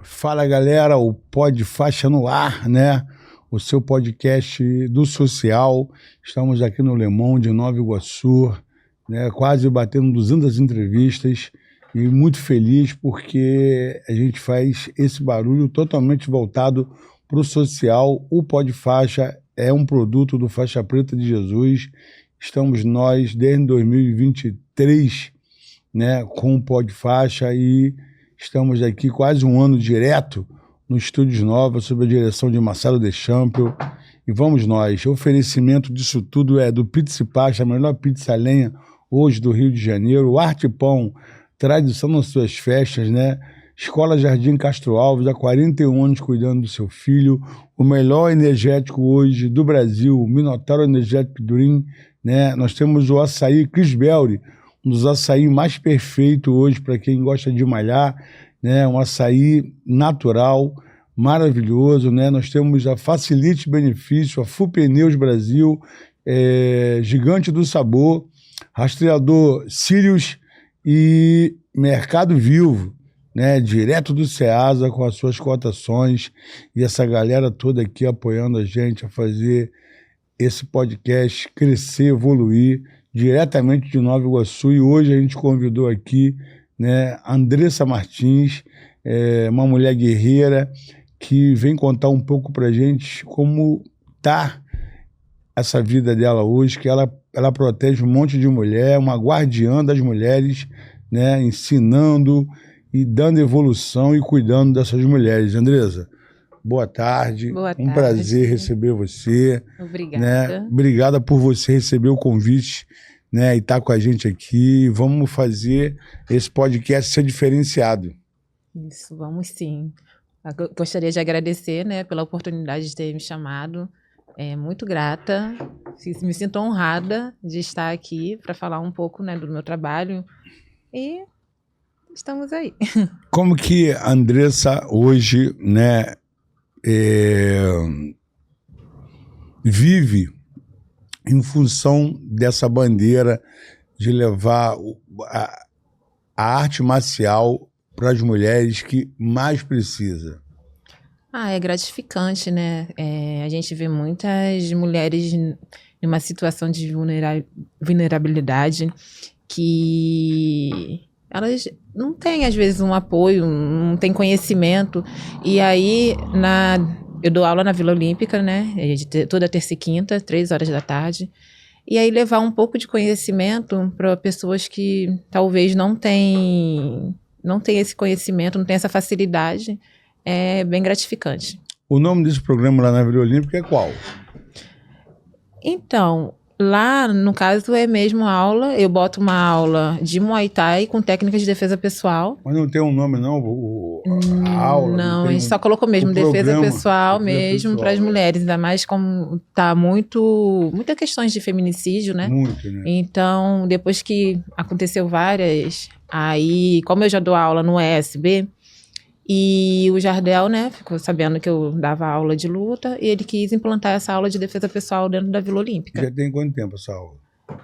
Fala, galera, o Pod Faixa no Ar, né? O seu podcast do social. Estamos aqui no Le Monde, de Nova Iguaçu, né? Quase batendo 200 entrevistas e muito feliz porque a gente faz esse barulho totalmente voltado para o social. O Pod Faixa é um produto do Faixa Preta de Jesus. Estamos nós desde 2023, né, com o Pod Faixa e estamos aqui quase um ano direto no Estúdios Nova, sob a direção de Marcelo Deschamps. E vamos nós. O oferecimento disso tudo é do Pizza Pasta, a melhor pizza lenha hoje do Rio de Janeiro. O Arte Pão, tradição nas suas festas, né? Escola Jardim Castro Alves, há 41 anos cuidando do seu filho. O melhor energético hoje do Brasil, o Minotauro Energético Dream, né? Nós temos o açaí Chris Belry, um dos açaí mais perfeitos hoje para quem gosta de malhar, né? Um açaí natural, maravilhoso, né? Nós temos a Facilite Benefício, a Full Pneus Brasil, Gigante do Sabor, Rastreador Sirius e Mercado Vivo, né? Direto do Ceasa com as suas cotações e essa galera toda aqui apoiando a gente a fazer esse podcast crescer, evoluir, diretamente de Nova Iguaçu. E hoje a gente convidou aqui, né, Andressa Martins, uma mulher guerreira que vem contar um pouco pra gente como tá essa vida dela hoje, que ela protege um monte de mulher, uma guardiã das mulheres, né, ensinando e dando evolução e cuidando dessas mulheres. Andressa, boa tarde. Boa tarde. Um prazer receber você. Obrigada. Né? Obrigada por você receber o convite, né, e estar com a gente aqui. Vamos fazer esse podcast ser diferenciado. Isso, vamos sim. Eu gostaria de agradecer, né, pela oportunidade de ter me chamado. Muito grata. Me sinto honrada de estar aqui para falar um pouco, né, do meu trabalho. E estamos aí. Como que a Andressa hoje, né, vive em função dessa bandeira de levar a arte marcial para as mulheres que mais precisam? É gratificante, né? A gente vê muitas mulheres em uma situação de vulnerabilidade que elas não têm, às vezes, um apoio, não têm conhecimento. E aí, eu dou aula na Vila Olímpica, né? Toda terça e quinta, 3 horas da tarde. E aí levar um pouco de conhecimento para pessoas que talvez não têm esse conhecimento, não têm essa facilidade, é bem gratificante. O nome desse programa lá na Vila Olímpica é qual? Então, lá, no caso, é mesmo aula. Eu boto uma aula de Muay Thai com técnicas de defesa pessoal. Mas não tem um nome, não? A aula? Não, a gente só colocou mesmo defesa pessoal mesmo para as mulheres, ainda mais como tá muita questões de feminicídio, né? Muito, né? Então, depois que aconteceu várias, aí, como eu já dou aula no ESB, e o Jardel, né, ficou sabendo que eu dava aula de luta e ele quis implantar essa aula de defesa pessoal dentro da Vila Olímpica. Já tem quanto tempo essa aula?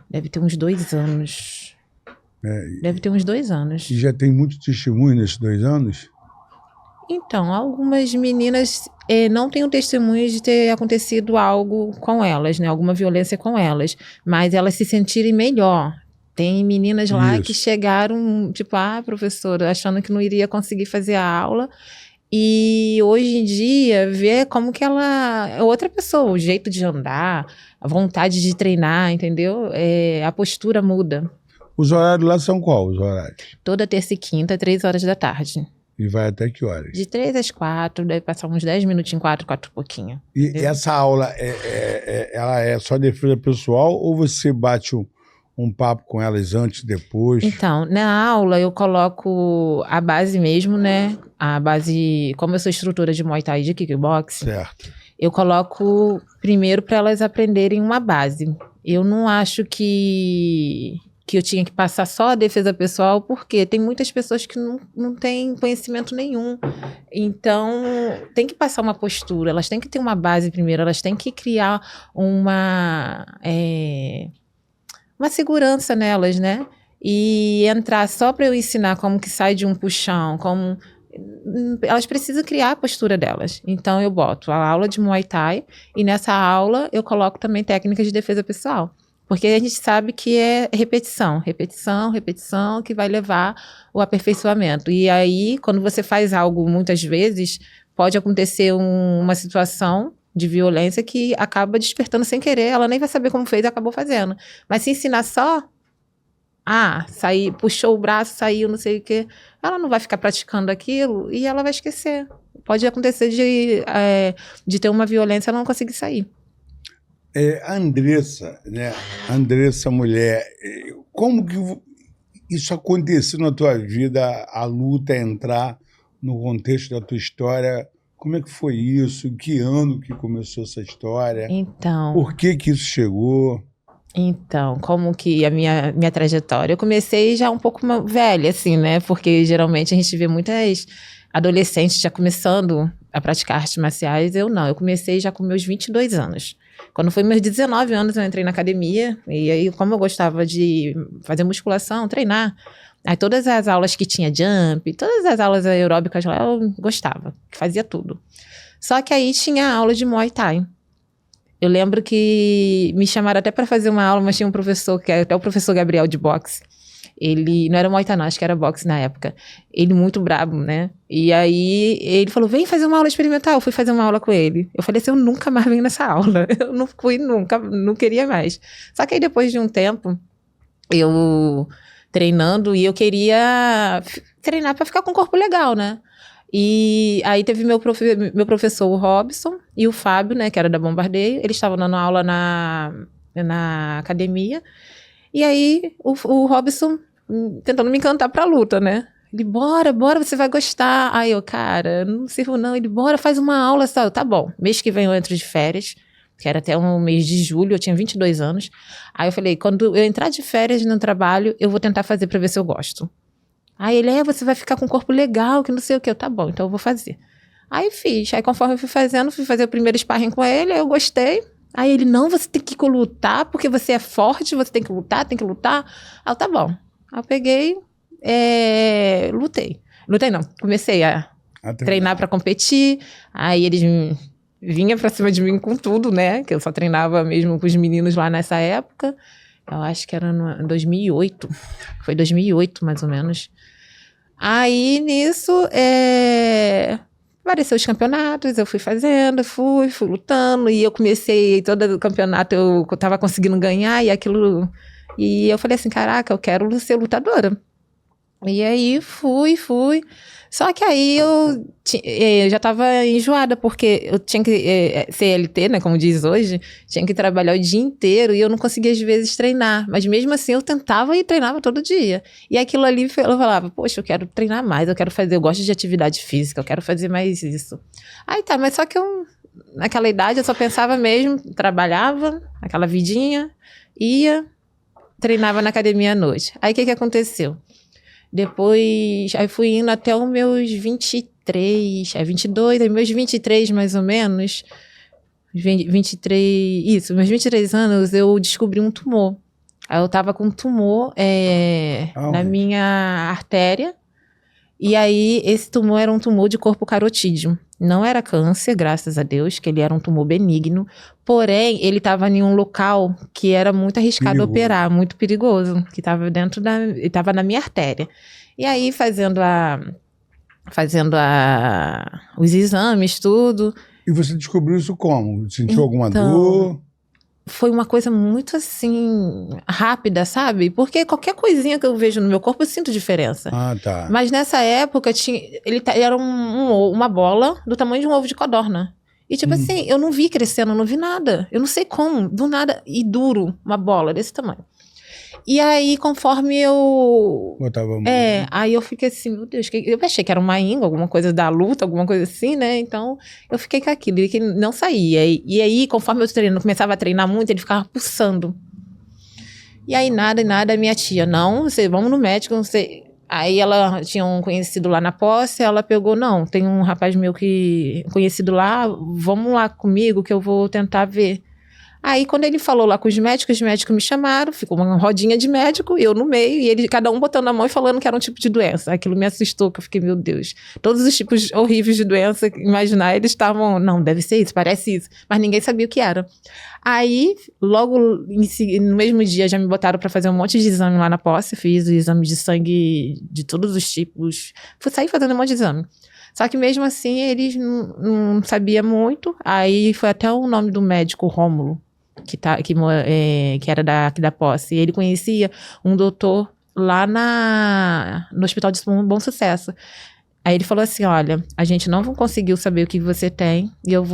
Deve ter uns 2 anos. Deve ter uns 2 anos. E já tem muito testemunho nesses 2 anos? Então, algumas meninas não têm o testemunho de ter acontecido algo com elas, né, alguma violência com elas, mas elas se sentirem melhor. Tem meninas lá que chegaram, tipo, professora, achando que não iria conseguir fazer a aula. E hoje em dia, ver como que ela é outra pessoa, o jeito de andar, a vontade de treinar, entendeu? A postura muda. Os horários lá são qual, os horários? Toda terça e quinta, 3 horas da tarde. E vai até que horas? De 3 às 4, deve passar uns 10 minutinhos, 4 e pouquinho. E essa aula, ela é só defesa pessoal ou você bate um papo com elas antes e depois? Então, na aula eu coloco a base mesmo, né? A base, como eu sou instrutora de Muay Thai e de kickboxing, certo, eu coloco primeiro para elas aprenderem uma base. Eu não acho que eu tinha que passar só a defesa pessoal, porque tem muitas pessoas que não têm conhecimento nenhum. Então, tem que passar uma postura, elas têm que ter uma base primeiro, elas têm que criar uma segurança nelas, né? E entrar só para eu ensinar como que sai de um puxão, como elas precisam criar a postura delas. Então, eu boto a aula de Muay Thai e nessa aula eu coloco também técnicas de defesa pessoal. Porque a gente sabe que é repetição, repetição, repetição, que vai levar o aperfeiçoamento. E aí, quando você faz algo muitas vezes, pode acontecer uma situação de violência que acaba despertando sem querer, ela nem vai saber como fez e acabou fazendo. Mas se ensinar só, saiu, puxou o braço, saiu, não sei o quê, ela não vai ficar praticando aquilo e ela vai esquecer. Pode acontecer de ter uma violência e ela não conseguir sair. A Andressa, né? Andressa, mulher, como que isso aconteceu na tua vida, a luta entrar no contexto da tua história? Como é que foi isso? Em que ano que começou essa história? Então, por que isso chegou? Então, como que a minha trajetória? Eu comecei já um pouco velha, assim, né? Porque geralmente a gente vê muitas adolescentes já começando a praticar artes marciais. Eu não, eu comecei já com meus 22 anos. Quando foi meus 19 anos, eu entrei na academia. E aí, como eu gostava de fazer musculação, treinar, aí todas as aulas que tinha jump, todas as aulas aeróbicas lá, eu gostava, fazia tudo. Só que aí tinha aula de Muay Thai. Eu lembro que me chamaram até para fazer uma aula, mas tinha um professor, que era até o professor Gabriel de boxe. Ele, não era Muay Thai não, acho que era boxe na época. Ele muito brabo, né? E aí ele falou, vem fazer uma aula experimental. Eu fui fazer uma aula com ele. Eu falei assim, eu nunca mais venho nessa aula. Eu não fui nunca, não queria mais. Só que aí depois de um tempo, eu treinando, e eu queria treinar para ficar com o corpo legal, né? E aí teve meu professor, o Robson, e o Fábio, né, que era da Bombardeio. Eles estavam dando aula na academia. E aí o Robson tentando me encantar pra luta, né? Ele, bora, você vai gostar. Aí eu, cara, não sirvo não. Ele, bora, faz uma aula só. Tá bom, mês que vem eu entro de férias, que era até um mês de julho, eu tinha 22 anos. Aí eu falei, quando eu entrar de férias no trabalho, eu vou tentar fazer pra ver se eu gosto. Aí ele, você vai ficar com um corpo legal, que não sei o que. Eu, tá bom, então eu vou fazer. Aí fiz. Aí conforme eu fui fazendo, fui fazer o primeiro sparring com ele, aí eu gostei. Aí ele, não, você tem que lutar, porque você é forte, você tem que lutar. Aí eu, tá bom. Aí eu peguei, lutei. Lutei não, comecei a treinar pra competir. Aí eles vinham pra cima de mim com tudo, né? Que eu só treinava mesmo com os meninos lá nessa época. Eu acho que era em 2008. Foi 2008, mais ou menos. Aí, nisso, apareceu os campeonatos, eu fui fazendo, fui lutando, e eu comecei, todo o campeonato eu tava conseguindo ganhar, e aquilo... E eu falei assim, caraca, eu quero ser lutadora. E aí, fui. Só que aí eu já estava enjoada, porque eu tinha que, CLT, né, como diz hoje, tinha que trabalhar o dia inteiro e eu não conseguia, às vezes, treinar. Mas mesmo assim, eu tentava e treinava todo dia. E aquilo ali, eu falava, poxa, eu quero treinar mais, eu gosto de atividade física, eu quero fazer mais isso. Aí tá, mas só que naquela idade, eu só pensava mesmo, trabalhava, aquela vidinha, ia, treinava na academia à noite. Aí o que aconteceu? Depois, aí fui indo até os meus 23, 22, aí meus 23 mais ou menos, 23, meus 23 anos, eu descobri um tumor. Aí eu tava com um tumor na minha artéria, e aí esse tumor era um tumor de corpo carotídeo. Não era câncer, graças a Deus, que ele era um tumor benigno, porém, ele estava em um local que era muito arriscado operar, muito perigoso, que estava estava na minha artéria. E aí, fazendo os exames, tudo. E você descobriu isso como? Sentiu alguma dor? Foi uma coisa muito, assim, rápida, sabe? Porque qualquer coisinha que eu vejo no meu corpo, eu sinto diferença. Ah, tá. Mas nessa época, ele era uma bola do tamanho de um ovo de codorna. E tipo assim, eu não vi crescendo, eu não vi nada. Eu não sei como, do nada. E duro, uma bola desse tamanho. E aí, conforme eu... Botava a mão. Aí eu fiquei assim, meu Deus, eu achei que era uma íngua, alguma coisa da luta, alguma coisa assim, né? Então, eu fiquei com aquilo, e que não saía. E aí, conforme eu começava a treinar muito, ele ficava pulsando. E aí, nada, a minha tia, vamos no médico, não sei. Aí ela tinha um conhecido lá na posse, ela pegou, não, tem um rapaz meu conhecido lá, vamos lá comigo que eu vou tentar ver. Aí, quando ele falou lá com os médicos me chamaram, ficou uma rodinha de médico, eu no meio, e ele, cada um botando a mão e falando que era um tipo de doença. Aquilo me assustou, que eu fiquei, meu Deus, todos os tipos horríveis de doença, imaginar, eles estavam, não, deve ser isso, parece isso, mas ninguém sabia o que era. Aí, logo no mesmo dia, já me botaram para fazer um monte de exame lá na posse, fiz o exame de sangue de todos os tipos, fui sair fazendo um monte de exame. Só que mesmo assim, eles não sabiam muito, aí foi até o nome do médico, Rômulo, que era aqui da posse. Ele conhecia um doutor lá no Hospital de Bom Sucesso. Aí ele falou assim, olha, a gente não conseguiu saber o que você tem, e eu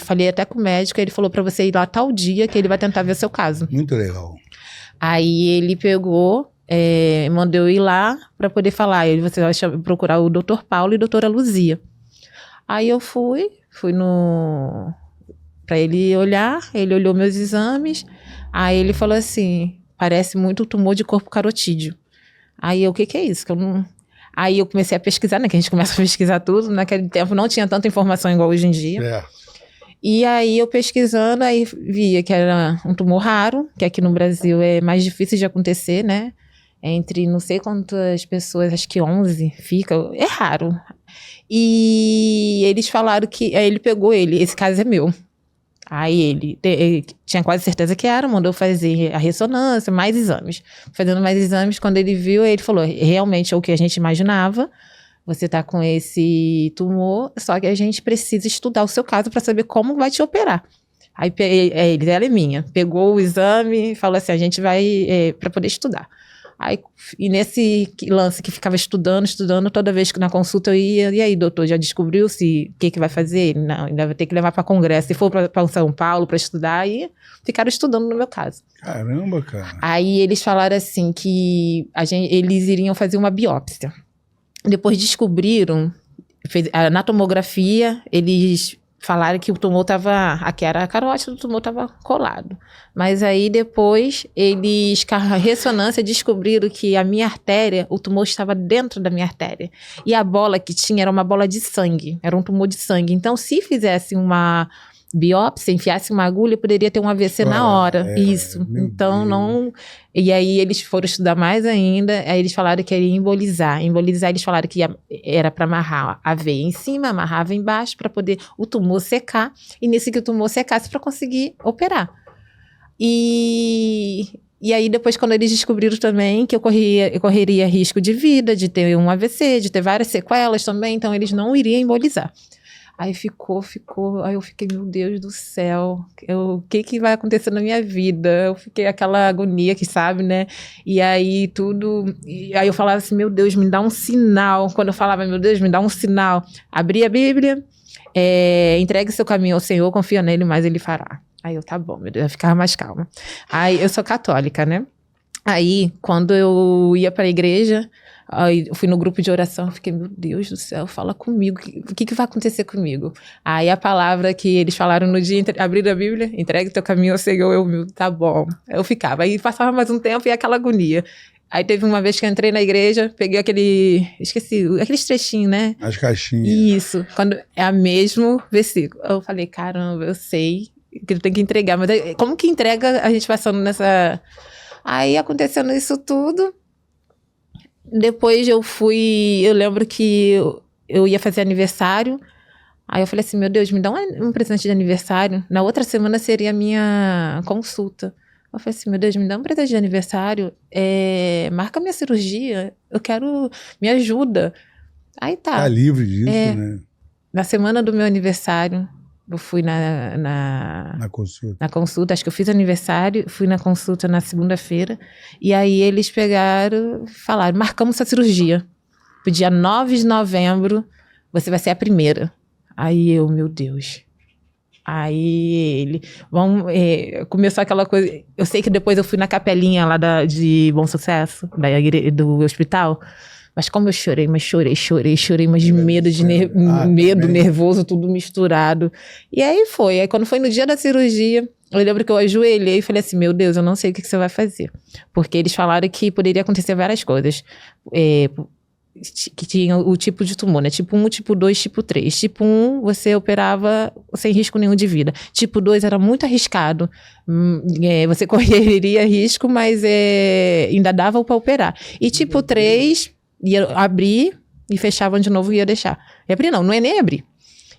falei até com o médico, ele falou pra você ir lá tal dia, que ele vai tentar ver o seu caso. Muito legal. Aí ele pegou, mandou eu ir lá pra poder falar, você vai procurar o doutor Paulo e a doutora Luzia. Aí eu fui pra ele olhar, ele olhou meus exames, aí ele falou assim, parece muito tumor de corpo carotídeo. Aí eu, o que é isso? Aí eu comecei a pesquisar, né? Que a gente começa a pesquisar tudo. Naquele tempo não tinha tanta informação igual hoje em dia. E aí eu pesquisando, aí via que era um tumor raro, que aqui no Brasil é mais difícil de acontecer, né? Entre não sei quantas pessoas, acho que 11 fica, é raro. E eles falaram que, aí ele pegou esse caso é meu. Aí ele tinha quase certeza que era, mandou fazer a ressonância, mais exames. Fazendo mais exames, quando ele viu, ele falou, realmente é o que a gente imaginava, você tá com esse tumor, só que a gente precisa estudar o seu caso para saber como vai te operar. Aí ela é minha, pegou o exame e falou assim, a gente vai para poder estudar. Aí, e nesse lance que ficava estudando, toda vez que na consulta eu ia, e aí, doutor, já descobriu o que vai fazer? Não, ainda vai ter que levar para congresso. Se for para São Paulo para estudar, e ficaram estudando no meu caso. Caramba, cara. Aí eles falaram assim que eles iriam fazer uma biópsia. Depois descobriram, na tomografia, eles falaram que o tumor estava, aqui era a carótida, o tumor estava colado. Mas aí depois, eles, com a ressonância, descobriram que a minha artéria, o tumor estava dentro da minha artéria. E a bola que tinha era uma bola de sangue, era um tumor de sangue. Então, se fizesse uma biópsia, enfiasse uma agulha, poderia ter um AVC na hora. Isso. Então, não... E aí, eles foram estudar mais ainda, aí eles falaram que ia embolizar. Embolizar, eles falaram que era para amarrar a veia em cima, amarrava embaixo, para poder o tumor secar, e nesse que o tumor secasse, para conseguir operar. E aí, depois, quando eles descobriram também que eu correria risco de vida, de ter um AVC, de ter várias sequelas também, então eles não iriam embolizar. Aí ficou, aí eu fiquei, meu Deus do céu, o que vai acontecer na minha vida? Eu fiquei aquela agonia que sabe, né? E aí aí eu falava assim, meu Deus, me dá um sinal. Quando eu falava, meu Deus, me dá um sinal. Abri a Bíblia, entregue seu caminho ao Senhor, confia nele, mas ele fará. Aí eu, tá bom, meu Deus, eu ficava mais calma. Aí eu sou católica, né? Aí, quando eu ia para a igreja, aí eu fui no grupo de oração, fiquei, meu Deus do céu, fala comigo, o que vai acontecer comigo? Aí a palavra que eles falaram no dia, abrir a Bíblia, entregue teu caminho ao Senhor, tá bom. Eu ficava, aí passava mais um tempo e aquela agonia. Aí teve uma vez que eu entrei na igreja, peguei aqueles trechinhos, né? As caixinhas. Isso, quando é o mesmo versículo. Eu falei, caramba, eu sei que eu tenho que entregar, mas como que entrega a gente passando nessa... Aí, acontecendo isso tudo, depois eu lembro que eu ia fazer aniversário, aí eu falei assim, meu Deus, me dá um presente de aniversário, na outra semana seria a minha consulta. Eu falei assim, meu Deus, me dá um presente de aniversário, marca minha cirurgia, eu quero, me ajuda. Aí tá livre disso, né? Na semana do meu aniversário, eu fui na consulta, acho que eu fiz aniversário, fui na consulta na segunda-feira, e aí eles falaram, marcamos sua cirurgia, pro dia 9 de novembro, você vai ser a primeira. Aí eu, meu Deus. Aí começou aquela coisa, eu sei que depois eu fui na capelinha lá de Bom Sucesso, do hospital, mas como eu chorei, mas de medo, nervoso, tudo misturado. E aí foi. Aí quando foi no dia da cirurgia, eu lembro que eu ajoelhei e falei assim, meu Deus, eu não sei o que você vai fazer. Porque eles falaram que poderia acontecer várias coisas. que tinha o tipo de tumor, né? Tipo 1, tipo 2, tipo 3. Tipo 1, você operava sem risco nenhum de vida. Tipo 2 era muito arriscado. Você correria risco, mas ainda dava para operar. E tipo 3, ia abrir e fechavam de novo e ia deixar. E abrir não é nem abrir.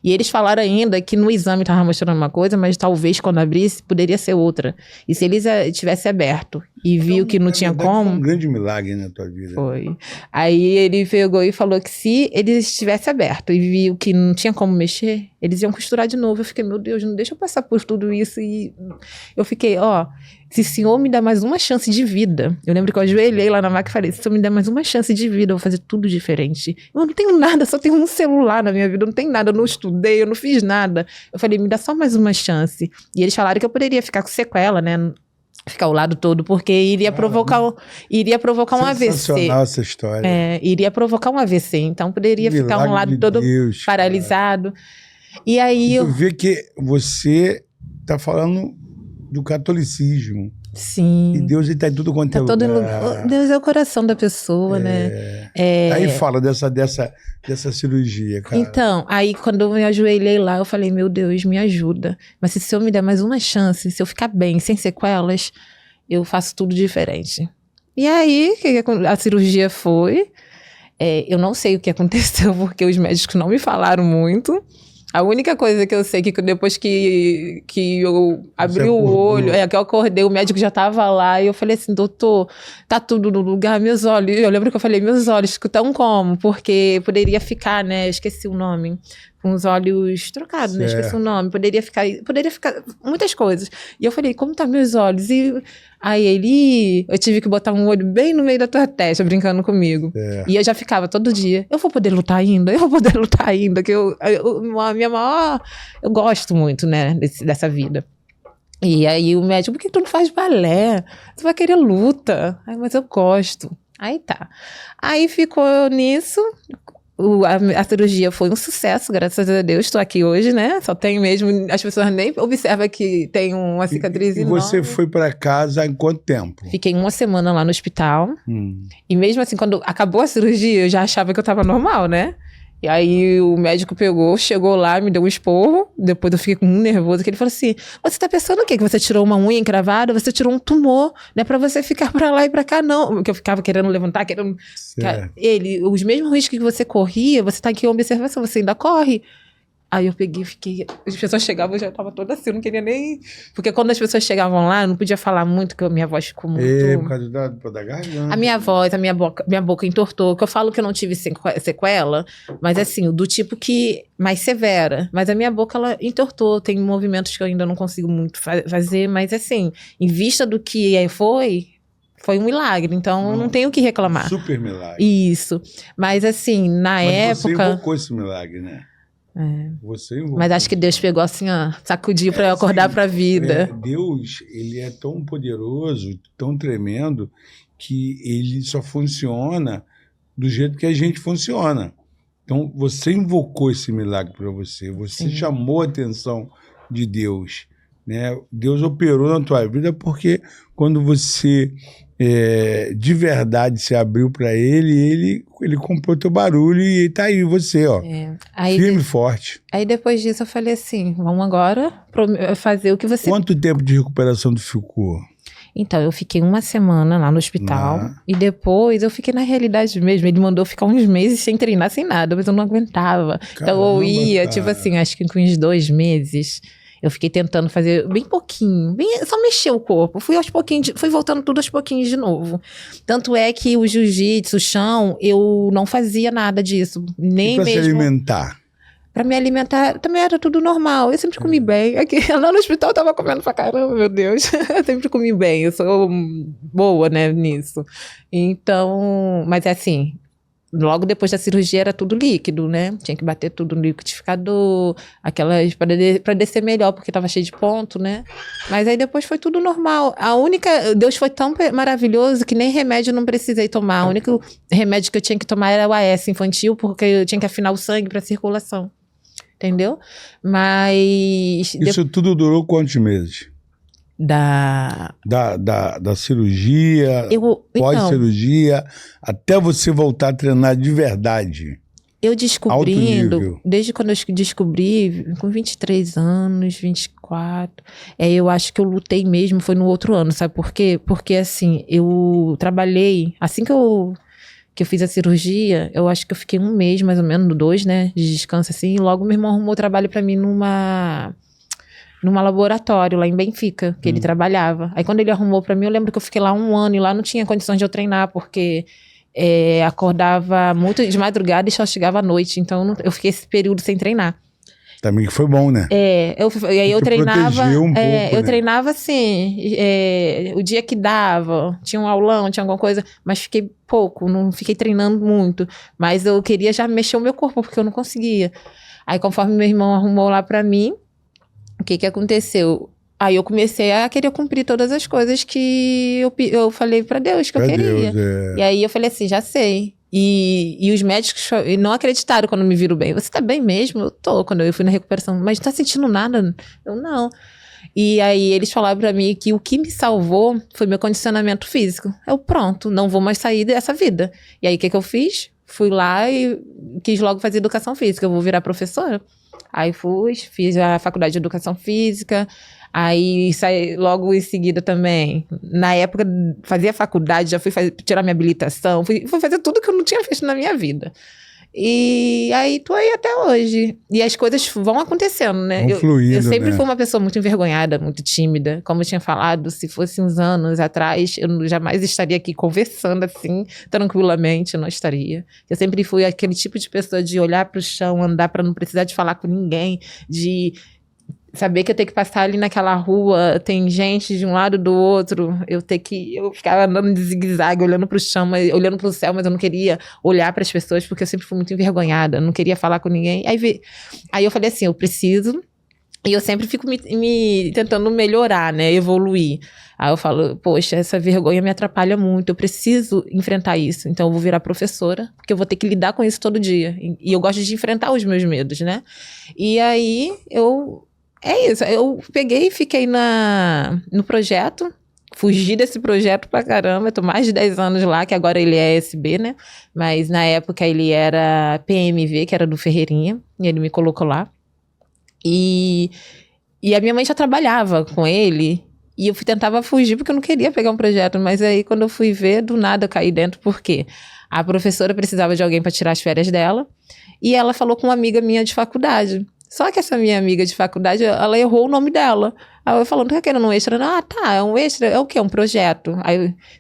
E eles falaram ainda que no exame estava mostrando uma coisa, mas talvez quando abrisse poderia ser outra. E se eles tivessem aberto e viu que não tinha como... Foi um grande milagre na tua vida. Foi. Aí ele pegou e falou que se eles tivessem aberto e viu que não tinha como mexer, eles iam costurar de novo. Eu fiquei, meu Deus, não deixa eu passar por tudo isso. E eu fiquei, se o senhor me dá mais uma chance de vida. Eu lembro que eu ajoelhei lá na maca e falei, se o senhor me der mais uma chance de vida, eu vou fazer tudo diferente. Eu não tenho nada, só tenho um celular na minha vida, eu não tenho nada, eu não estudei, eu não fiz nada. Eu falei, me dá só mais uma chance. E eles falaram que eu poderia ficar com sequela, né? Ficar o lado todo, porque iria provocar um AVC. Sensacional essa história. Iria provocar um AVC, então poderia ficar um lado todo Deus, paralisado. E aí eu vi que você tá falando do catolicismo. Sim. E Deus está em tudo quanto é lugar. Deus é o coração da pessoa, né? Aí fala dessa cirurgia, cara. Então, aí quando eu me ajoelhei lá, eu falei, meu Deus, me ajuda. Mas se o senhor me der mais uma chance, se eu ficar bem, sem sequelas, eu faço tudo diferente. E aí, a cirurgia foi. Eu não sei o que aconteceu, porque os médicos não me falaram muito. A única coisa que eu sei que depois que eu abri o olho, que eu acordei, o médico já estava lá, e eu falei assim, doutor, tá tudo no lugar, meus olhos. Eu lembro que eu falei, meus olhos estão como? Porque poderia ficar, né, esqueci o nome, com os olhos trocados, né, esqueci o nome, poderia ficar muitas coisas. E eu falei, como tá meus olhos? E aí eu tive que botar um olho bem no meio da tua testa, brincando comigo. E eu já ficava todo dia, eu vou poder lutar ainda, que a minha maior, eu gosto muito, né, dessa vida. E aí o médico, por que tu não faz balé? Tu vai querer luta. Mas eu gosto. Aí tá. Aí ficou nisso. A cirurgia foi um sucesso, graças a Deus. Estou aqui hoje, né? Só tem mesmo... As pessoas nem observam que tem uma cicatriz enorme. E você foi para casa em quanto tempo? Fiquei 1 semana lá no hospital. E mesmo assim, quando acabou a cirurgia, eu já achava que eu estava normal, né? E aí o médico chegou lá, me deu um esporro. Depois eu fiquei com um nervoso, que ele falou assim, você tá pensando o quê? Que você tirou uma unha encravada? Você tirou um tumor, não é pra você ficar pra lá e pra cá, não. Porque eu ficava querendo levantar, os mesmos riscos que você corria, você tá aqui em observação, você ainda corre. Aí eu peguei e fiquei... As pessoas chegavam, eu já tava toda assim, eu não queria nem... Porque quando as pessoas chegavam lá, eu não podia falar muito, porque a minha voz ficou muito... Por causa da garganta. A minha voz, minha boca entortou, que eu falo que eu não tive sequela, mas assim, do tipo que... mais severa. Mas a minha boca, ela entortou, tem movimentos que eu ainda não consigo muito fazer, mas assim, em vista do que foi um milagre, então eu não tenho o que reclamar. Super milagre. Isso. Mas assim, na época... Você invocou esse milagre, né? Mas acho que Deus pegou assim, sacudiu para eu acordar para a vida. Deus, ele é tão poderoso, tão tremendo, que ele só funciona do jeito que a gente funciona. Então, você invocou esse milagre para você, você chamou a atenção de Deus, né? Deus operou na tua vida porque quando você de verdade se abriu para ele comprou teu barulho e tá aí você, firme e forte. Aí depois disso eu falei assim, vamos agora fazer o que você... Quanto tempo de recuperação tu ficou? Então, eu fiquei 1 semana lá no hospital e depois eu fiquei na realidade mesmo. Ele mandou ficar uns meses sem treinar, sem nada, mas eu não aguentava. Caramba, então eu ia, tipo assim, acho que com uns 2 meses... Eu fiquei tentando fazer bem pouquinho, só mexer o corpo. Fui aos pouquinhos, fui voltando tudo aos pouquinhos de novo. Tanto é que o jiu-jitsu, o chão, eu não fazia nada disso. Nem e pra mesmo. Se alimentar? Pra me alimentar, também era tudo normal. Eu sempre comi bem. Aqui, lá no hospital eu tava comendo pra caramba, meu Deus. Eu sempre comi bem, eu sou boa, né, nisso. Então, mas é assim... Logo depois da cirurgia era tudo líquido, né? Tinha que bater tudo no liquidificador, aquelas para descer melhor, porque tava cheio de ponto, né? Mas aí depois foi tudo normal. Deus foi tão maravilhoso que nem remédio eu não precisei tomar. O único remédio que eu tinha que tomar era o AS infantil, porque eu tinha que afinar o sangue para circulação. Entendeu? Mas... Isso tudo durou quantos meses? Da cirurgia, Então, pós-cirurgia, até você voltar a treinar de verdade? eu Alto descobrindo, nível. desde quando eu descobri, com 23 anos, 24, eu acho que eu lutei mesmo, foi no outro ano, sabe por quê? Porque assim, eu trabalhei, assim que eu fiz a cirurgia, eu acho que eu fiquei um mês, mais ou menos, 2, né, de descanso assim, e logo meu irmão arrumou trabalho pra mim numa laboratório lá em Benfica, que ele trabalhava. Aí quando ele arrumou pra mim, eu lembro que eu fiquei lá 1 ano e lá não tinha condições de eu treinar, porque acordava muito de madrugada e só chegava à noite, então eu fiquei esse período sem treinar. Também que foi bom, né? E aí eu treinava, protegeu um pouco, eu né? treinava assim, o dia que dava, tinha um aulão, tinha alguma coisa, mas fiquei pouco, não fiquei treinando muito, mas eu queria já mexer o meu corpo, porque eu não conseguia. Aí conforme meu irmão arrumou lá pra mim, o que aconteceu? Aí eu comecei a querer cumprir todas as coisas que eu falei pra Deus que eu queria. E aí eu falei assim, já sei. E os médicos não acreditaram quando me viram bem. Você tá bem mesmo? Eu tô, quando eu fui na recuperação. Mas não tá sentindo nada? Eu, não. E aí eles falaram pra mim que o que me salvou foi meu condicionamento físico. Eu, pronto, não vou mais sair dessa vida. E aí o que eu fiz? Fui lá e quis logo fazer educação física. Eu vou virar professora. Aí fiz a faculdade de educação física, aí saí logo em seguida também. Na época, fazia faculdade, já fui tirar minha habilitação, fui fazer tudo que eu não tinha feito na minha vida. E aí tô aí até hoje. E as coisas vão acontecendo, né? Vão fluindo, eu sempre né? fui uma pessoa muito envergonhada, muito tímida. Como eu tinha falado, se fosse uns anos atrás, eu jamais estaria aqui conversando assim, tranquilamente, eu não estaria. Eu sempre fui aquele tipo de pessoa de olhar para o chão, andar para não precisar de falar com ninguém, de saber que eu tenho que passar ali naquela rua, tem gente de um lado do outro, eu ficava andando de zigue-zague, olhando pro chão, olhando pro céu, mas eu não queria olhar para as pessoas, porque eu sempre fui muito envergonhada, não queria falar com ninguém. Aí eu falei assim, eu preciso, e eu sempre fico me tentando melhorar, né, evoluir. Aí eu falo, poxa, essa vergonha me atrapalha muito, eu preciso enfrentar isso, então eu vou virar professora, porque eu vou ter que lidar com isso todo dia, e eu gosto de enfrentar os meus medos, né. E aí é isso, eu peguei e fiquei no projeto, fugi desse projeto pra caramba, eu tô mais de 10 anos lá, que agora ele é SB, né, mas na época ele era PMV, que era do Ferreirinha, e ele me colocou lá, e a minha mãe já trabalhava com ele, e eu tentava fugir porque eu não queria pegar um projeto, mas aí quando eu fui ver, do nada eu caí dentro, porque a professora precisava de alguém para tirar as férias dela, e ela falou com uma amiga minha de faculdade. Só que essa minha amiga de faculdade, ela errou o nome dela. Aí eu falando, tá querendo um extra? Não, tá, é um extra, é o quê? Um projeto.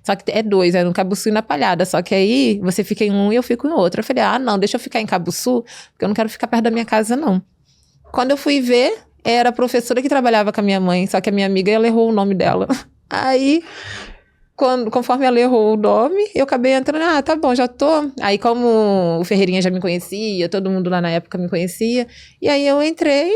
Só que é 2, é no Cabuçu e na Palhada. Só que aí você fica em um e eu fico em outro. Eu falei, não, deixa eu ficar em Cabuçu, porque eu não quero ficar perto da minha casa, não. Quando eu fui ver, era a professora que trabalhava com a minha mãe, só que a minha amiga, ela errou o nome dela. Aí, conforme ela errou o nome, eu acabei entrando, tá bom, já tô. Aí como o Ferreirinha já me conhecia, todo mundo lá na época me conhecia, e aí eu entrei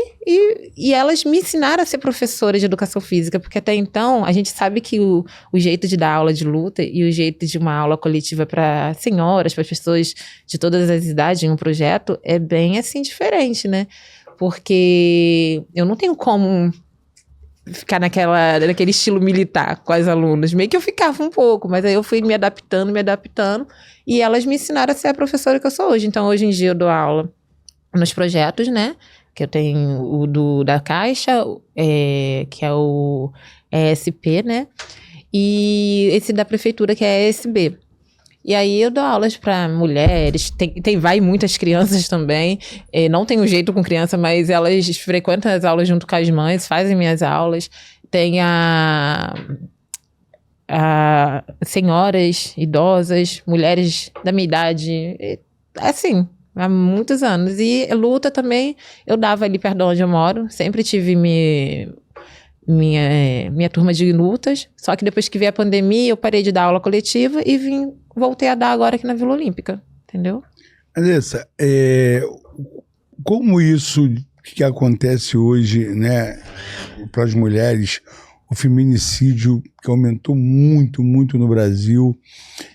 e elas me ensinaram a ser professora de educação física, porque até então a gente sabe que o jeito de dar aula de luta e o jeito de uma aula coletiva para senhoras, para pessoas de todas as idades em um projeto é bem assim diferente, né? Porque eu não tenho como ficar naquele estilo militar com as alunas. Meio que eu ficava um pouco, mas aí eu fui me adaptando, e elas me ensinaram a ser a professora que eu sou hoje. Então, hoje em dia, eu dou aula nos projetos, né? Que eu tenho o da Caixa, que é o ESP, né? E esse da Prefeitura, que é ESB. E aí eu dou aulas para mulheres, vai muitas crianças também, não tenho jeito com criança, mas elas frequentam as aulas junto com as mães, fazem minhas aulas, tem a senhoras, idosas, mulheres da minha idade, assim, há muitos anos. E luta também, eu dava ali perto de onde eu moro, sempre tive minha turma de lutas, só que depois que veio a pandemia, eu parei de dar aula coletiva e voltei a dar agora aqui na Vila Olímpica, entendeu? Andressa, como isso que acontece hoje, né, para as mulheres, o feminicídio que aumentou muito, muito no Brasil,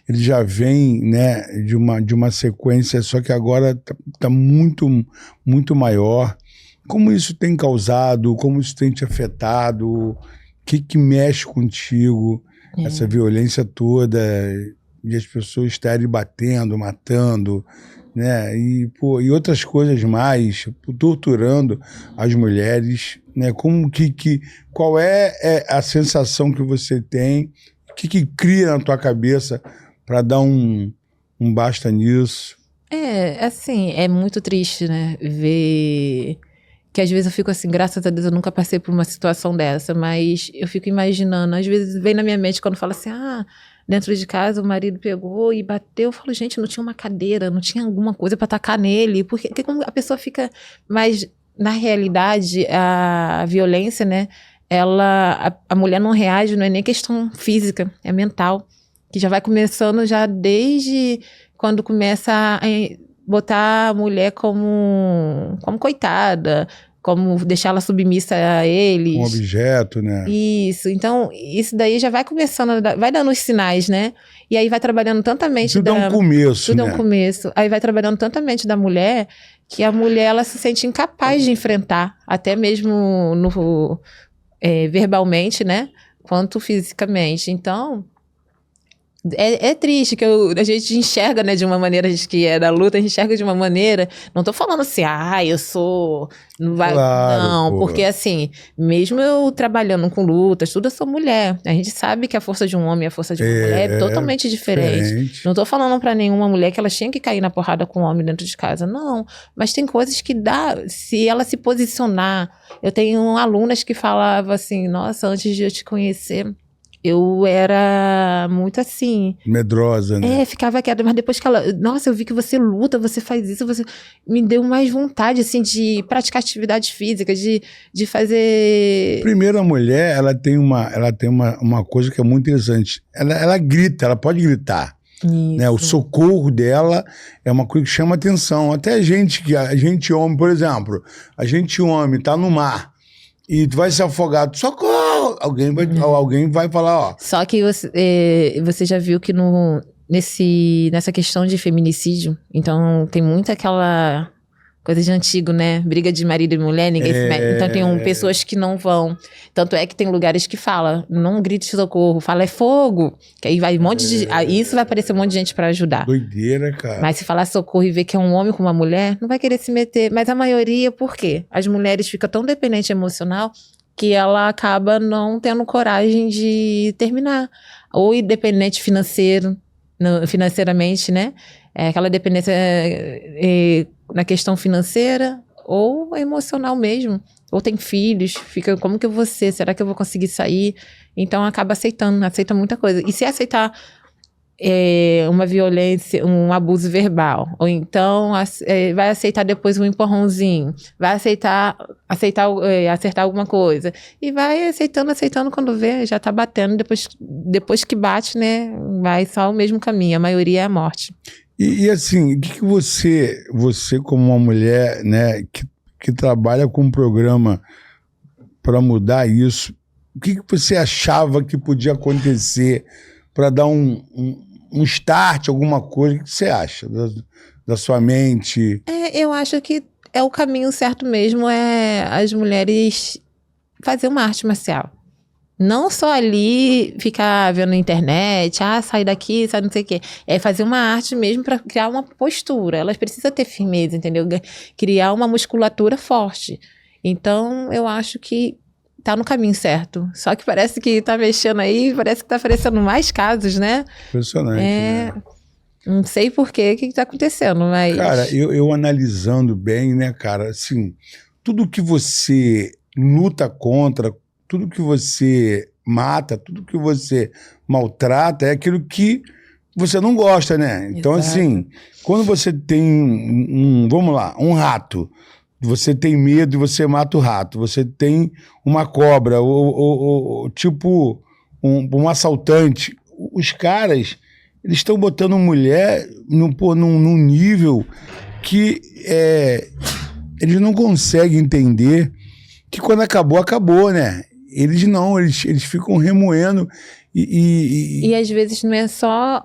ele já vem, né, de uma sequência, só que agora está muito, muito maior. Como isso tem causado, como isso tem te afetado? que mexe contigo, essa violência toda, e as pessoas estarem batendo, matando, né? E outras coisas mais, torturando as mulheres, né? Qual é a sensação que você tem? O que cria na tua cabeça para dar um basta nisso? Assim, é muito triste, né? Ver que às vezes eu fico assim, graças a Deus eu nunca passei por uma situação dessa, mas eu fico imaginando, às vezes vem na minha mente quando fala assim, dentro de casa o marido pegou e bateu, eu falo, gente, não tinha uma cadeira, não tinha alguma coisa para tacar nele, porque como a pessoa fica, mas na realidade a violência, né, a mulher não reage, não é nem questão física, é mental, que já vai começando já desde quando começa a botar a mulher como coitada, como deixar ela submissa a eles. Um objeto, né? Isso. Então, isso daí já vai começando, vai dando os sinais, né? E aí vai trabalhando tanto a mente Tudo é um começo, Tudo né? é um começo. Aí vai trabalhando tanto a mente da mulher que a mulher, ela se sente incapaz de enfrentar, até mesmo verbalmente, né? Quanto fisicamente. Então... É triste que a gente enxerga, né, de uma maneira, a gente que é da luta, a gente enxerga de uma maneira, não tô falando assim, eu sou... Não, vai, claro, não, porque assim, mesmo eu trabalhando com lutas, tudo, eu sou mulher. A gente sabe que a força de um homem e a força de uma mulher é totalmente diferente. Não tô falando pra nenhuma mulher que ela tinha que cair na porrada com o homem dentro de casa, não. Mas tem coisas que dá, se ela se posicionar. Eu tenho alunas que falavam assim, nossa, antes de eu te conhecer... Eu era muito assim... medrosa, né? Ficava quieta, mas depois que ela... Nossa, eu vi que você luta, você faz isso, você... Me deu mais vontade, assim, de praticar atividades físicas, de fazer... Primeiro, a mulher, ela tem uma coisa que é muito interessante. Ela grita, ela pode gritar. Né? O socorro dela é uma coisa que chama atenção. Até a gente homem, por exemplo, a gente homem tá no mar e tu vai se afogar, socorro! Alguém vai falar, ó. Só que você já viu que nessa questão de feminicídio, então tem muito aquela coisa de antigo, né? Briga de marido e mulher, ninguém se mete. Então tem pessoas que não vão. Tanto é que tem lugares que fala, não grite socorro, fala é fogo. Que aí vai um monte de... Isso vai aparecer um monte de gente pra ajudar. Doideira, cara. Mas se falar socorro e ver que é um homem com uma mulher, não vai querer se meter. Mas a maioria, por quê? As mulheres ficam tão dependentes emocional que ela acaba não tendo coragem de terminar. Ou independente financeiramente, né? Aquela dependência na questão financeira ou emocional mesmo. Ou tem filhos, fica, como que eu vou ser? Será que eu vou conseguir sair? Então acaba aceita muita coisa. E se aceitar uma violência, um abuso verbal, ou então vai aceitar depois um empurrãozinho, vai acertar alguma coisa, e vai aceitando quando vê, já tá batendo, depois que bate, né, vai só o mesmo caminho, a maioria é a morte. E assim, o que você como uma mulher, né, que trabalha com um programa para mudar isso, o que você achava que podia acontecer para dar um start, alguma coisa? O que você acha da sua mente? Eu acho que é o caminho certo mesmo, as mulheres fazer uma arte marcial. Não só ali ficar vendo na internet, sai daqui, sai não sei o quê. É fazer uma arte mesmo para criar uma postura. Elas precisam ter firmeza, entendeu? Criar uma musculatura forte. Então, eu acho que tá no caminho certo. Só que parece que tá mexendo aí, parece que tá aparecendo mais casos, né? Impressionante, né? Não sei por quê, o que tá acontecendo, mas... Cara, eu analisando bem, né, cara, assim, tudo que você luta contra, tudo que você mata, tudo que você maltrata é aquilo que você não gosta, né? Então, assim, quando você tem vamos lá, um rato, você tem medo e você mata o rato. Você tem uma cobra, ou tipo um assaltante. Os caras, eles estão botando mulher num nível que eles não conseguem entender que quando acabou, né? Eles não, eles ficam remoendo E às vezes não é só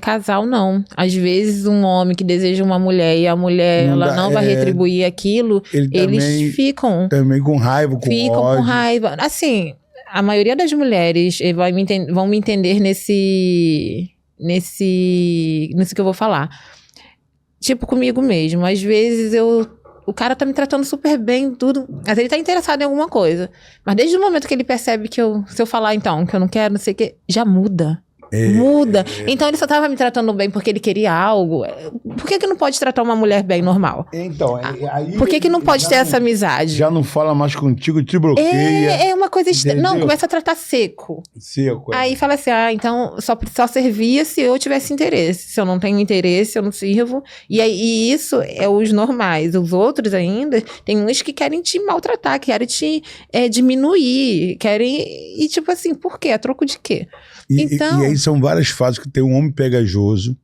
casal, não. Às vezes um homem que deseja uma mulher e a mulher não vai retribuir aquilo, eles ficam... Também com raiva, com ódio. Ficam com raiva. Assim, a maioria das mulheres vão me entender nisso que eu vou falar. Tipo, comigo mesmo. Às vezes o cara tá me tratando super bem, tudo. Mas ele tá interessado em alguma coisa. Mas desde o momento que ele percebe que se eu falar, então, que eu não quero, não sei o quê, já muda. Muda. Então ele só tava me tratando bem porque ele queria algo. Por que não pode tratar uma mulher bem normal? Então, aí... Por que não pode ter essa amizade? Já não fala mais contigo, te bloqueia. É uma coisa estranha. Não, começa a tratar seco. Seco. Aí fala assim, então só servia se eu tivesse interesse. Se eu não tenho interesse, eu não sirvo. E isso é os normais. Os outros ainda, tem uns que querem te maltratar, querem te diminuir, querem... E tipo assim, por quê? A troco de quê? E aí são várias fases que tem um homem pegajoso.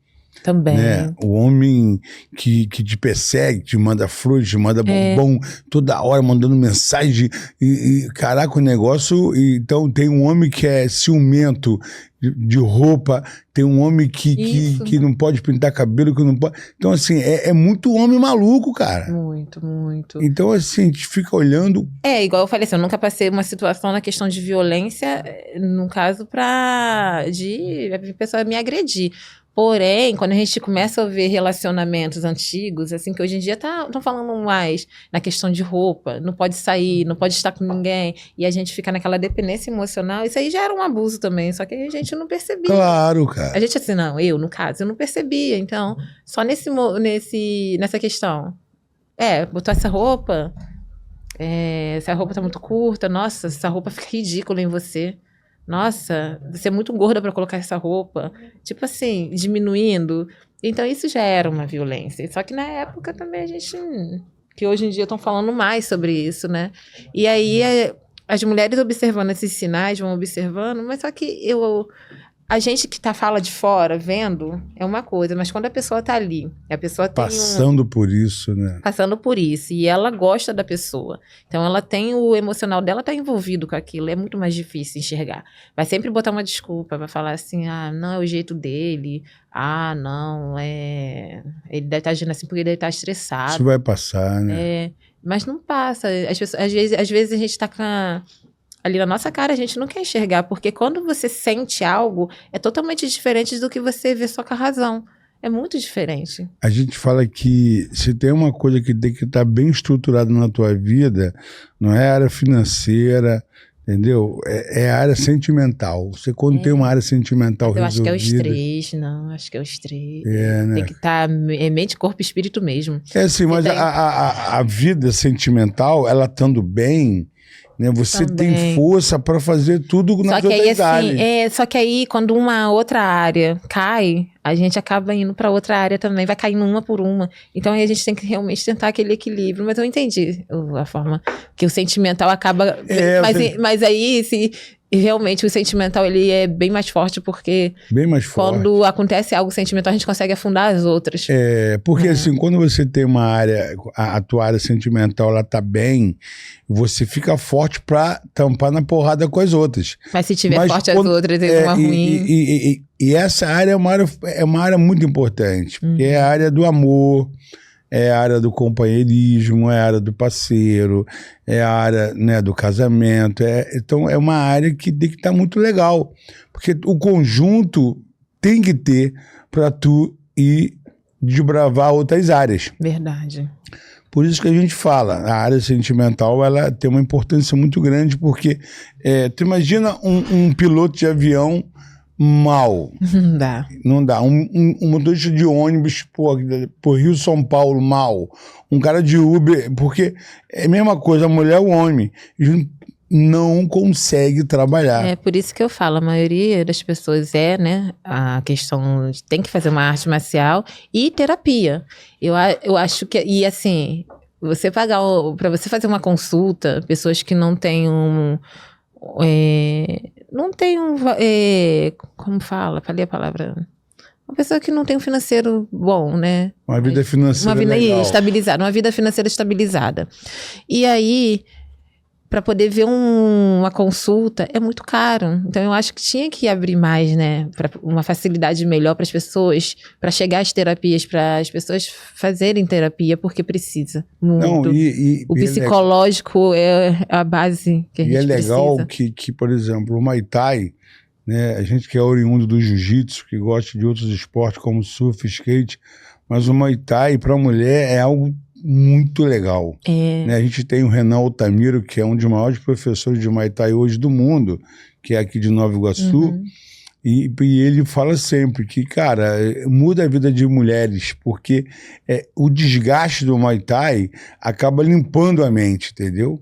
Também. Né? O homem que te persegue, te manda flores, te manda bombom, toda hora mandando mensagem. Caraca, o negócio... Então tem um homem que é ciumento de roupa, tem um homem que não pode pintar cabelo, que não pode... Então, assim, é muito homem maluco, cara. Muito, muito. Então, assim, a gente fica olhando... Igual eu falei assim, eu nunca passei uma situação na questão de violência, no caso, de a pessoa me agredir. Porém, quando a gente começa a ver relacionamentos antigos, assim, que hoje em dia estão falando mais na questão de roupa, não pode sair, não pode estar com ninguém, e a gente fica naquela dependência emocional, isso aí já era um abuso também, só que a gente não percebia. Claro, cara. A gente assim, no caso, eu não percebia, então, só nessa questão. Botou essa roupa tá muito curta, nossa, essa roupa fica ridícula em você. Nossa, você é muito gorda pra colocar essa roupa. Tipo assim, diminuindo. Então isso já era uma violência. Só que na época também a gente... Que hoje em dia estão falando mais sobre isso, né? E aí as mulheres observando esses sinais, vão observando, mas só que a gente que fala de fora, vendo, é uma coisa, mas quando a pessoa tá ali, a pessoa tem passando por isso, né? Passando por isso, e ela gosta da pessoa. Então ela tem o emocional dela, tá envolvido com aquilo, é muito mais difícil enxergar. Vai sempre botar uma desculpa, vai falar assim, não, é o jeito dele, não, ele deve estar agindo assim porque ele deve estar estressado. Isso vai passar, né? Mas não passa, às vezes a gente tá ali na nossa cara, a gente não quer enxergar, porque quando você sente algo, é totalmente diferente do que você vê só com a razão. É muito diferente. A gente fala que se tem uma coisa que tem que estar bem estruturada na tua vida, não é a área financeira, entendeu? É a área sentimental. Você quando tem uma área sentimental resolvida... Eu acho que é o estresse, acho que é o estresse. Né? Tem que estar mente, corpo e espírito mesmo. Assim, mas a vida sentimental, ela estando bem... Né? Você também tem força para fazer tudo nas outras áreas. Só que aí, quando uma outra área cai, a gente acaba indo para outra área também, vai caindo uma por uma. Então aí a gente tem que realmente tentar aquele equilíbrio. Mas eu entendi a forma que o sentimental acaba... Mas aí, se... E realmente o sentimental ele é bem mais forte, porque bem mais forte. Quando acontece algo sentimental, a gente consegue afundar as outras. Porque assim, quando você tem uma área, a tua área sentimental, ela tá bem, você fica forte pra tampar na porrada com as outras. Mas se tiver forte as outras, é uma ruim. E essa área é uma área muito importante, porque é a área do amor, é a área do companheirismo, é a área do parceiro, é a área, né, do casamento. Então é uma área que tem que estar muito legal, porque o conjunto tem que ter para tu ir desbravar outras áreas. Verdade. Por isso que a gente fala, a área sentimental ela tem uma importância muito grande, porque tu imagina um piloto de avião mal. Não dá. Não dá. Um motorista de ônibus por Rio, São Paulo, mal. Um cara de Uber, porque é a mesma coisa, a mulher e o homem não consegue trabalhar. É por isso que eu falo, a maioria das pessoas né, a questão de tem que fazer uma arte marcial e terapia. Eu acho que, e assim, você pagar, para você fazer uma consulta, pessoas que não têm como fala? Falei a palavra. Uma pessoa que não tem um financeiro bom, né? Uma vida financeira legal. Estabilizada, uma vida financeira estabilizada. E aí, para poder ver uma consulta é muito caro. Então, eu acho que tinha que abrir mais, né? Para uma facilidade melhor para as pessoas, para chegar às terapias, para as pessoas fazerem terapia, porque precisa muito. Não, o psicológico é a base que a gente precisa. E é legal que, por exemplo, o Muay Thai, né? A gente que é oriundo do jiu-jitsu, que gosta de outros esportes como surf, skate, mas o Muay Thai para a mulher é algo muito legal. Né? A gente tem o Renan Altamiro, que é um dos maiores professores de Muay Thai hoje do mundo, que é aqui de Nova Iguaçu, e ele fala sempre que, cara, muda a vida de mulheres, porque o desgaste do Muay Thai acaba limpando a mente, entendeu?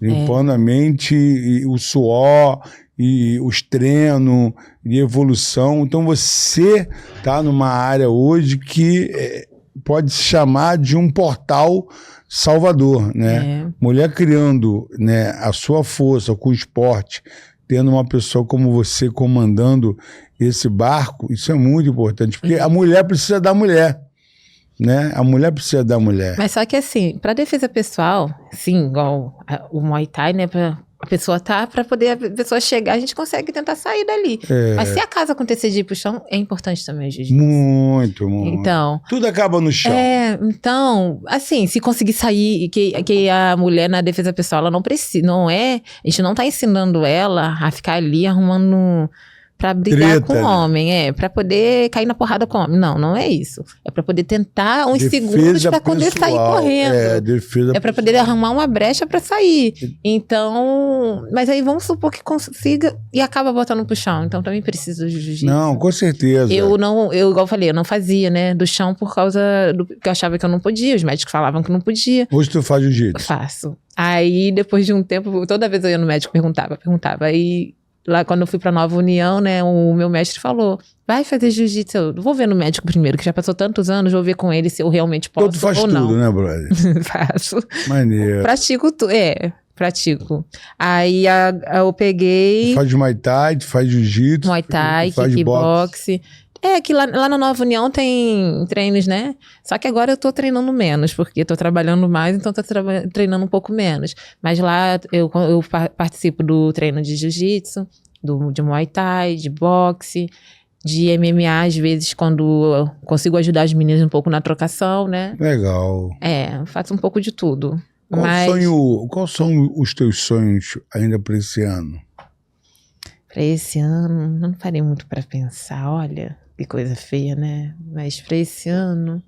Limpando a mente, e o suor, e os treinos, e evolução. Então você está numa área hoje que pode se chamar de um portal salvador, né? Mulher criando, né, a sua força com o esporte, tendo uma pessoa como você comandando esse barco, isso é muito importante, porque a mulher precisa da mulher, né? A mulher precisa da mulher. Mas só que assim, para defesa pessoal, sim, igual o Muay Thai, né, a pessoa para poder a pessoa chegar, a gente consegue tentar sair dali. Mas se a casa acontecer de ir pro chão, é importante também o jiu-jitsu. Muito, muito. Então, tudo acaba no chão. Então, assim, se conseguir sair, que a mulher na defesa pessoal, ela não precisa, a gente não tá ensinando ela a ficar ali arrumando pra brigar com o homem, pra poder cair na porrada com o homem. Não, não é isso. É pra poder tentar uns segundos pra poder sair correndo. É pra poder arrumar uma brecha pra sair. Então, mas aí vamos supor que consiga e acaba botando pro chão. Então também precisa do jiu-jitsu. Não, com certeza. Eu, igual eu falei, eu não fazia, né, do chão por causa que eu achava que eu não podia. Os médicos falavam que não podia. Hoje tu faz jiu-jitsu? Faço. Aí, depois de um tempo, toda vez eu ia no médico, perguntava. Aí, lá quando eu fui pra Nova União, né, o meu mestre falou, vai fazer jiu-jitsu. Eu vou ver no médico primeiro, que já passou tantos anos, vou ver com ele se eu realmente posso ou não. Tu faz tudo, né, brother? Faço. Maneiro. Pratico tudo, pratico. Aí eu peguei... Tu faz Muay Thai, tu faz jiu-jitsu. Muay Thai, kickbox. Que lá na Nova União tem treinos, né? Só que agora eu tô treinando menos, porque tô trabalhando mais, então tô treinando um pouco menos. Mas lá eu participo do treino de jiu-jitsu, de Muay Thai, de boxe, de MMA, às vezes, quando eu consigo ajudar as meninas um pouco na trocação, né? Legal. Faço um pouco de tudo. Quais são os teus sonhos ainda para esse ano? Para esse ano, não parei muito para pensar, olha... Que coisa feia, né? Mas para esse ano...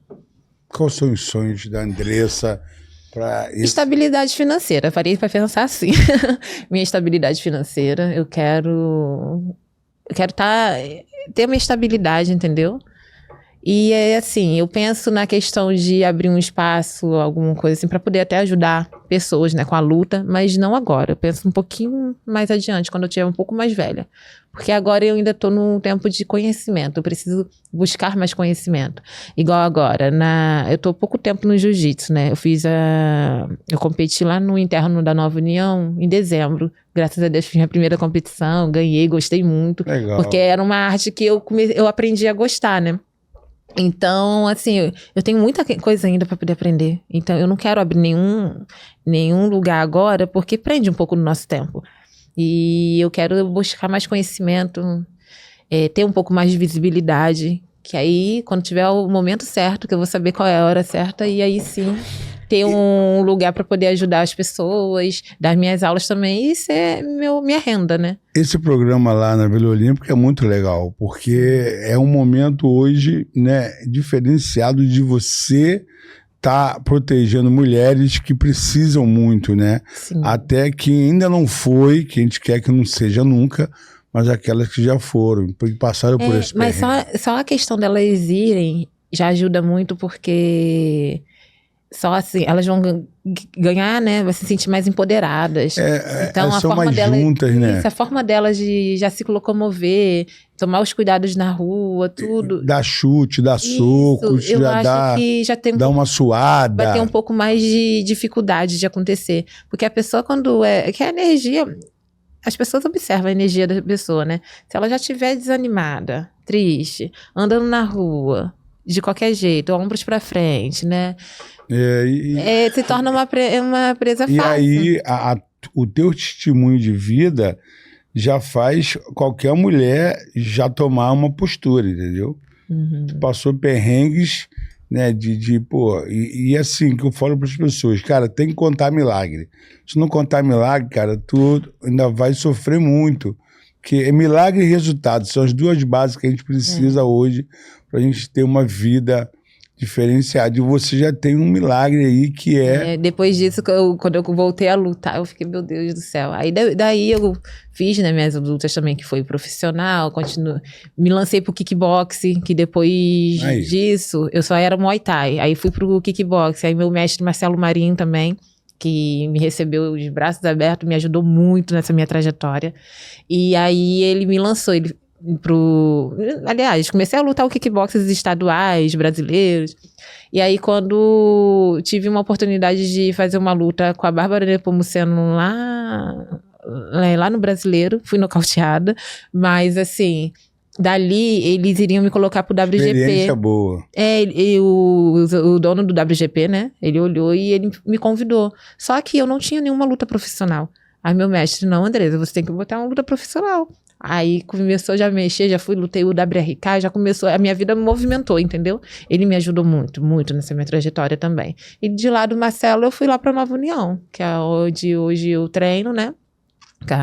Quais são os sonhos da Andressa para esse... Estabilidade financeira. Parei para pensar assim. Minha estabilidade financeira. Eu quero ter uma estabilidade, entendeu? E assim, eu penso na questão de abrir um espaço, alguma coisa assim, para poder até ajudar pessoas, né, com a luta, mas não agora. Eu penso um pouquinho mais adiante, quando eu estiver um pouco mais velha. Porque agora eu ainda estou num tempo de conhecimento, eu preciso buscar mais conhecimento. Igual agora, eu estou pouco tempo no jiu-jitsu, né? Eu competi lá no interno da Nova União em dezembro. Graças a Deus fiz minha primeira competição, ganhei, gostei muito. Legal. Porque era uma arte que eu aprendi a gostar, né? Então, assim, eu tenho muita coisa ainda para poder aprender. Então, eu não quero abrir nenhum lugar agora, porque prende um pouco no nosso tempo. E eu quero buscar mais conhecimento, ter um pouco mais de visibilidade, que aí, quando tiver o momento certo, que eu vou saber qual é a hora certa, e aí sim, ter um lugar para poder ajudar as pessoas, dar minhas aulas também, e ser minha renda, né? Esse programa lá na Vila Olímpica é muito legal, porque é um momento hoje, né, diferenciado de você tá protegendo mulheres que precisam muito, né? Sim. Até que ainda não foi, que a gente quer que não seja nunca, mas aquelas que já foram, que passaram por esse mas só a questão delas irem já ajuda muito, porque só assim, elas vão ganhar, né? Vai se sentir mais empoderadas. Então, são mais juntas, né? A forma delas de já se locomover, tomar os cuidados na rua, tudo. Dar chute, dar socos, eu acho que já tem uma suada. Vai ter um pouco mais de dificuldade de acontecer. Porque a pessoa, quando que a energia... As pessoas observam a energia da pessoa, né? Se ela já estiver desanimada, triste, andando na rua, de qualquer jeito, ombros pra frente, né? Se torna uma presa fácil. E aí, o teu testemunho de vida já faz qualquer mulher já tomar uma postura, entendeu? Tu passou perrengues, né, pô, e assim, que eu falo para as pessoas, cara, tem que contar milagre. Se não contar milagre, cara, tu ainda vai sofrer muito, porque é milagre e resultado, são as duas bases que a gente precisa hoje para a gente ter uma vida diferenciada. E você já tem um milagre aí que depois disso, quando eu voltei a lutar, eu fiquei, meu Deus do céu. Aí daí eu fiz, né, minhas lutas também, que foi profissional, me lancei pro kickboxing, que depois disso, eu só era Muay Thai. Aí fui pro kickboxing, aí meu mestre Marcelo Marinho também, que me recebeu de braços abertos, me ajudou muito nessa minha trajetória. E aí ele me lançou, aliás, comecei a lutar o kickboxers estaduais, brasileiros. E aí, quando tive uma oportunidade de fazer uma luta com a Bárbara Nepomuceno lá no Brasileiro, fui nocauteada, mas assim, dali eles iriam me colocar pro WGP. Experiência boa. O dono do WGP, né? Ele olhou e ele me convidou. Só que eu não tinha nenhuma luta profissional. Aí meu mestre, não, Andresa, você tem que botar uma luta profissional. Aí começou já a mexer, já fui, lutei o WRK, já começou, a minha vida movimentou, entendeu? Ele me ajudou muito, muito nessa minha trajetória também. E de lá do Marcelo, eu fui lá pra Nova União, que é onde hoje eu treino, né? Com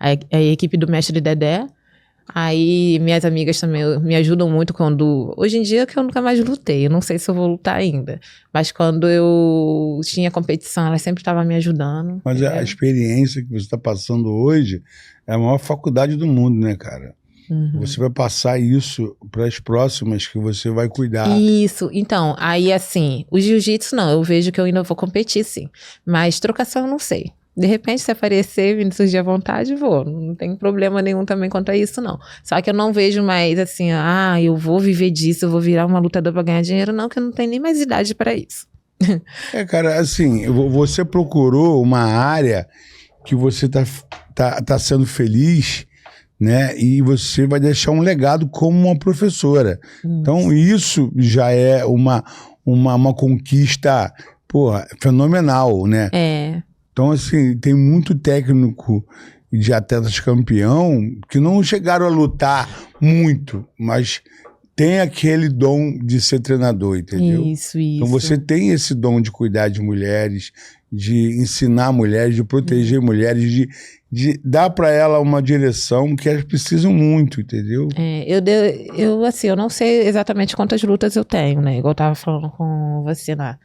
a equipe do mestre Dedé. Aí minhas amigas também me ajudam muito quando... Hoje em dia que eu nunca mais lutei, eu não sei se eu vou lutar ainda. Mas quando eu tinha competição, ela sempre estava me ajudando. Mas a experiência que você está passando hoje é a maior faculdade do mundo, né, cara? Você vai passar isso para as próximas que você vai cuidar. Isso, então, aí assim, o jiu-jitsu não, eu vejo que eu ainda vou competir sim. Mas trocação eu não sei. De repente, se aparecer, me surgir à vontade, vou. Não tem problema nenhum também quanto a isso, não. Só que eu não vejo mais assim, eu vou viver disso, eu vou virar uma lutadora pra ganhar dinheiro, não, que eu não tenho nem mais idade para isso. Cara, assim, você procurou uma área que você tá sendo feliz, né? E você vai deixar um legado como uma professora. Então, isso já é uma conquista, porra, fenomenal, né? Então, assim, tem muito técnico de atletas campeão que não chegaram a lutar muito, mas tem aquele dom de ser treinador, entendeu? Isso. Então, você tem esse dom de cuidar de mulheres, de ensinar mulheres, de proteger mulheres, de dar para ela uma direção que elas precisam muito, entendeu? Eu não sei exatamente quantas lutas eu tenho, né? Igual eu tava falando com você lá.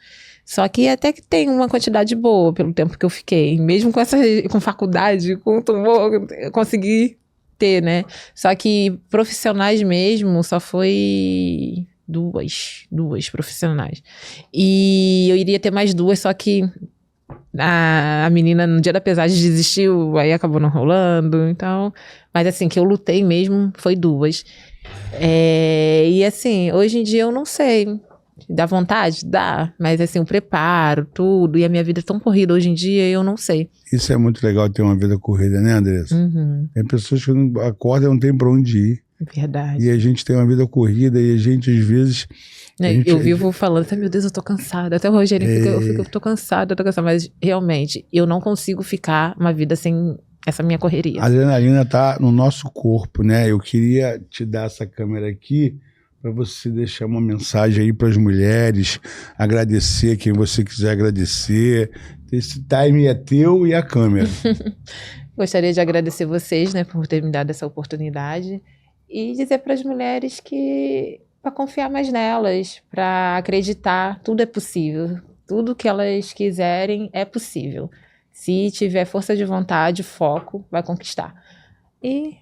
Só que até que tem uma quantidade boa pelo tempo que eu fiquei. Mesmo com faculdade, com tumor, eu consegui ter, né? Só que profissionais mesmo, só foi duas profissionais. E eu iria ter mais duas, só que a menina no dia da pesagem desistiu, aí acabou não rolando, então... Mas assim, que eu lutei mesmo, foi duas. E assim, hoje em dia eu não sei... Dá vontade? Dá. Mas assim, o preparo, tudo. E a minha vida é tão corrida hoje em dia, eu não sei. Isso é muito legal ter uma vida corrida, né, Andressa? Tem pessoas que não acordam e não tem pra onde ir. Verdade. E a gente tem uma vida corrida e a gente, às vezes... Eu vivo falando, meu Deus, eu tô cansada. Até o Rogério eu tô cansada, Mas realmente, eu não consigo ficar uma vida sem essa minha correria. A adrenalina tá no nosso corpo, né? Eu queria te dar essa câmera aqui para você deixar uma mensagem aí para as mulheres, agradecer quem você quiser agradecer. Esse time é teu e a câmera. Gostaria de agradecer vocês, né, por ter me dado essa oportunidade e dizer para as mulheres que para confiar mais nelas, para acreditar, tudo é possível. Tudo que elas quiserem é possível. Se tiver força de vontade, foco, vai conquistar. E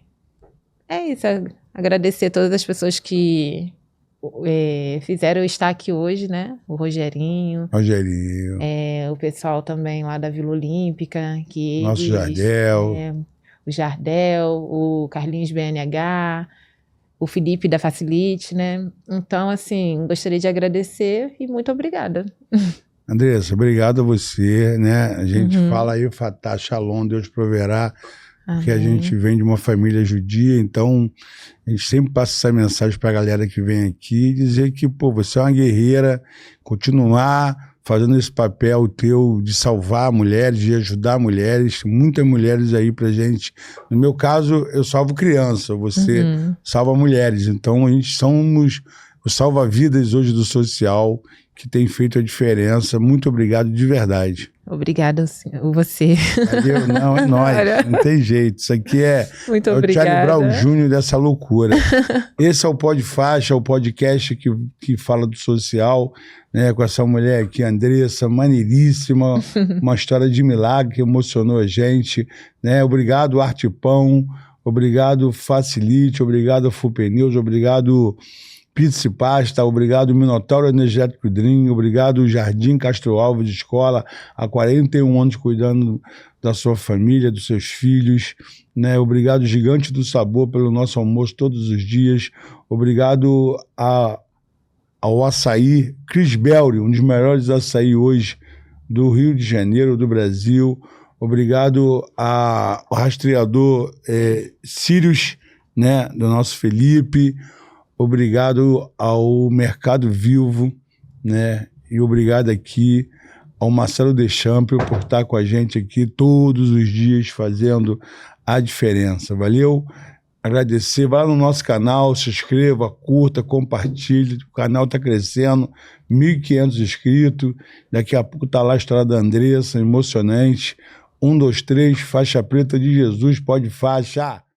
é isso. Agradecer a todas as pessoas que fizeram eu estar aqui hoje, né? O Rogerinho. O pessoal também lá da Vila Olímpica. Nosso Jardel. O Jardel, o Carlinhos BNH, o Felipe da Facilite, né? Então, assim, gostaria de agradecer e muito obrigada. Andressa, obrigado a você, né? A gente fala aí, Fatah Shalom, Deus proverá. Porque a gente vem de uma família judia, então a gente sempre passa essa mensagem para a galera que vem aqui, dizer que, pô, você é uma guerreira, continuar fazendo esse papel teu de salvar mulheres, de ajudar mulheres, muitas mulheres aí pra gente. No meu caso, eu salvo criança, você salva mulheres. Então, a gente somos os salva-vidas hoje do social, que tem feito a diferença. Muito obrigado de verdade. Obrigada, você. Valeu, não, é nóis, não tem jeito. Isso aqui Muito é o obrigada. Charlie Brown Jr. dessa loucura. Esse é o Pod Faixa, o podcast que fala do social, né, com essa mulher aqui, Andressa, maneiríssima, uma história de milagre que emocionou a gente. Né? Obrigado, Artipão, obrigado, Facilite, obrigado, Fupeneus, obrigado, Pizza e Pasta, obrigado Minotauro Energético Dream, obrigado Jardim Castro Alves de Escola, há 41 anos cuidando da sua família, dos seus filhos, né? Obrigado Gigante do Sabor pelo nosso almoço todos os dias, obrigado ao açaí Chris Belry, um dos melhores açaí hoje do Rio de Janeiro, do Brasil, obrigado ao rastreador Sirius, né, do nosso Felipe, obrigado ao Mercado Vivo, né? E obrigado aqui ao Marcelo Deschamps por estar com a gente aqui todos os dias fazendo a diferença. Valeu? Agradecer. Vai lá no nosso canal, se inscreva, curta, compartilhe. O canal está crescendo, 1.500 inscritos. Daqui a pouco está lá a história da Andressa, emocionante. 1, 2, 3, faixa preta de Jesus, pode faixa.